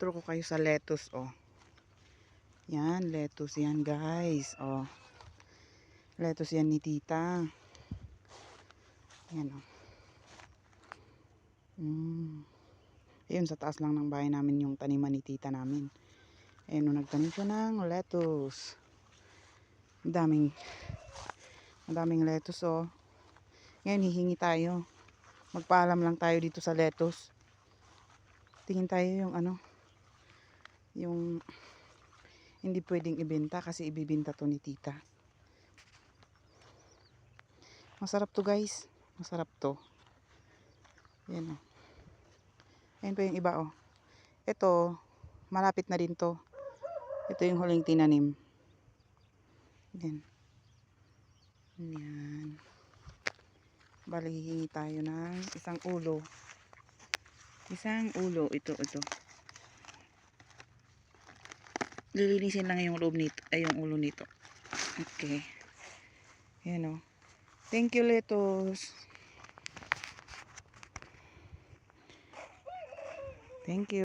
Tuturo ko kayo sa lettuce, oh. Yan, lettuce yan, guys. Oh. Lettuce yan ni tita. Yan, oh. Ayun, sa taas lang ng bahay namin yung taniman ni tita namin. Ayun, nagtanim siya ng lettuce. Madaming lettuce, oh. Ngayon, hihingi tayo. Magpaalam lang tayo dito sa lettuce. Tingin tayo yung ano, yung hindi pwedeng ibenta kasi ibibenta to ni tita. Masarap to, guys. Masarap to. Yan, oh. Ayan pa yung iba, oh. Ito, malapit na din to. Ito yung huling tinanim. Yan. Yan. Bali, hihingi tayo ng isang ulo. Isang ulo. Ito. Lilinisin lang yung loob nito. Ay, yung ulo nito. Okay. Yan, oh. Thank you, lettuce. Thank you.